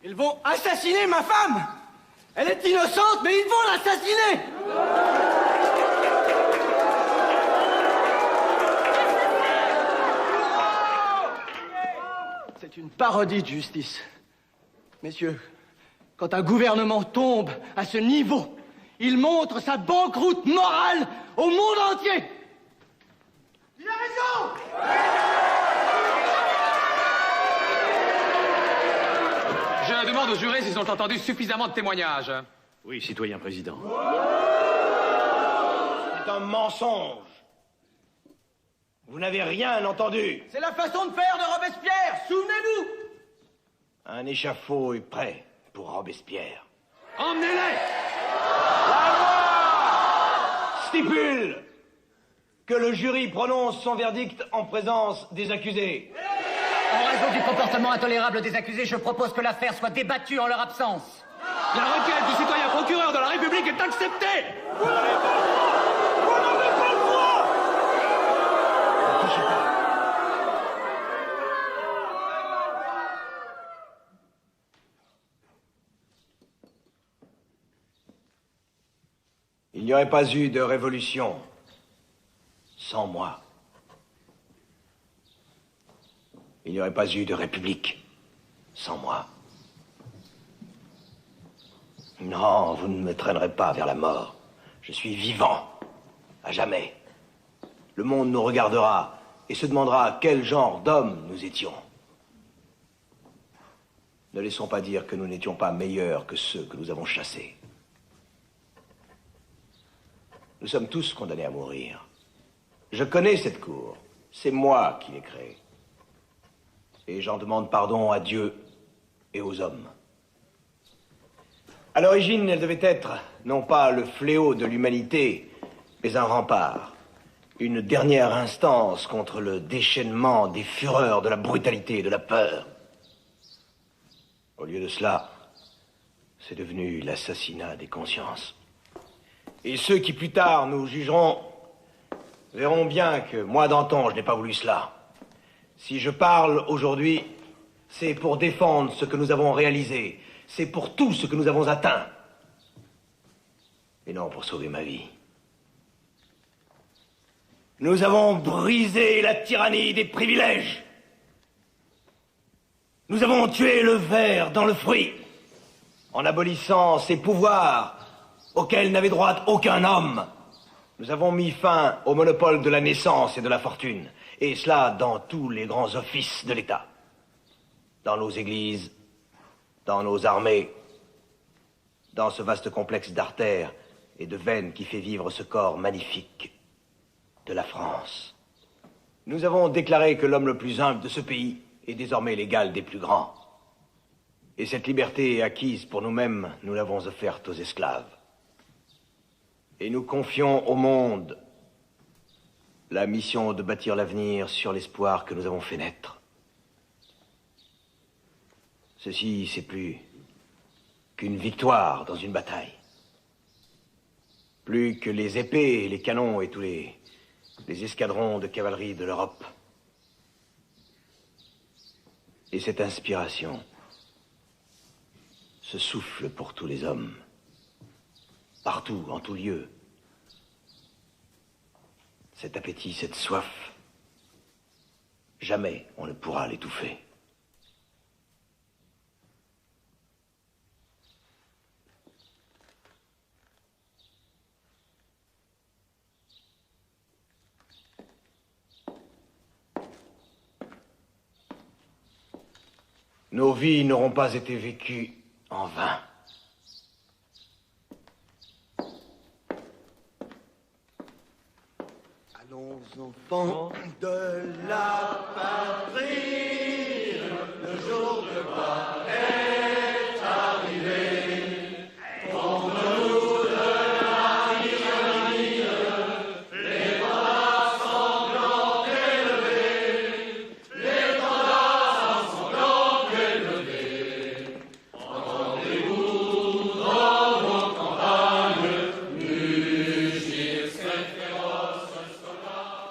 Ils vont assassiner ma femme! Elle est innocente, mais ils vont l'assassiner! C'est une parodie de justice. Messieurs, quand un gouvernement tombe à ce niveau, il montre sa banqueroute morale au monde entier! Il a raison! Je demande aux jurés s'ils ont entendu suffisamment de témoignages. Oui, citoyen président. C'est un mensonge. Vous n'avez rien entendu. C'est la façon de faire de Robespierre, souvenez-vous! Un échafaud est prêt pour Robespierre. Emmenez-les! La loi stipule que le jury prononce son verdict en présence des accusés. En raison du comportement intolérable des accusés, je propose que l'affaire soit débattue en leur absence. La requête du citoyen procureur de la République est acceptée! Vous n'avez pas le droit! Ne touchez pas. Il n'y aurait pas eu de révolution sans moi. Il n'y aurait pas eu de république sans moi. Non, vous ne me traînerez pas vers la mort. Je suis vivant, à jamais. Le monde nous regardera et se demandera quel genre d'homme nous étions. Ne laissons pas dire que nous n'étions pas meilleurs que ceux que nous avons chassés. Nous sommes tous condamnés à mourir. Je connais cette cour. C'est moi qui l'ai créée. Et j'en demande pardon à Dieu et aux hommes. À l'origine, elle devait être, non pas le fléau de l'humanité, mais un rempart. Une dernière instance contre le déchaînement des fureurs, de la brutalité et de la peur. Au lieu de cela, c'est devenu l'assassinat des consciences. Et ceux qui plus tard nous jugeront verront bien que moi d'antan, je n'ai pas voulu cela. Si je parle aujourd'hui, c'est pour défendre ce que nous avons réalisé. C'est pour tout ce que nous avons atteint. Et non pour sauver ma vie. Nous avons brisé la tyrannie des privilèges. Nous avons tué le ver dans le fruit, en abolissant ces pouvoirs auxquels n'avait droit aucun homme. Nous avons mis fin au monopole de la naissance et de la fortune, et cela dans tous les grands offices de l'État. Dans nos églises, dans nos armées, dans ce vaste complexe d'artères et de veines qui fait vivre ce corps magnifique de la France. Nous avons déclaré que l'homme le plus humble de ce pays est désormais l'égal des plus grands. Et cette liberté acquise pour nous-mêmes, nous l'avons offerte aux esclaves. Et nous confions au monde la mission de bâtir l'avenir sur l'espoir que nous avons fait naître. Ceci, c'est plus qu'une victoire dans une bataille. Plus que les épées, les canons et tous les escadrons de cavalerie de l'Europe. Et cette inspiration, ce souffle pour tous les hommes, partout, en tout lieu. Cet appétit, cette soif, jamais on ne pourra l'étouffer. Nos vies n'auront pas été vécues en vain. Allons, enfants de la patrie, le jour de gloire est arrivé. Pour nous de la tyrannie, l'étendard sanglant élevé, l'étendard sanglant élevé. Entendez-vous dans vos campagnes mugir cette féroce sonate.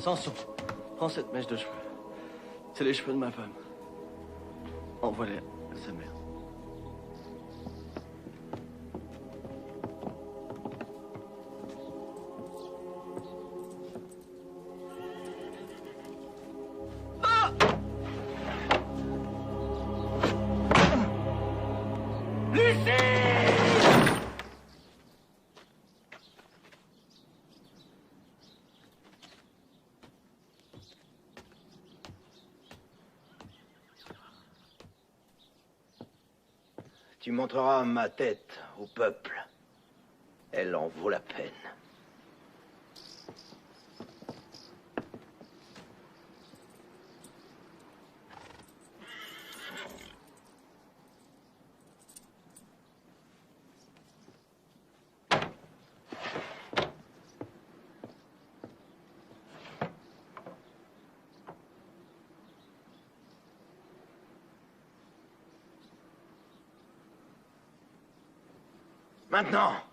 Samson, prends cette mèche de cheveux. C'est les cheveux de ma femme. Envoie-les à sa mère. Tu montreras ma tête au peuple. Elle en vaut la peine. Maintenant.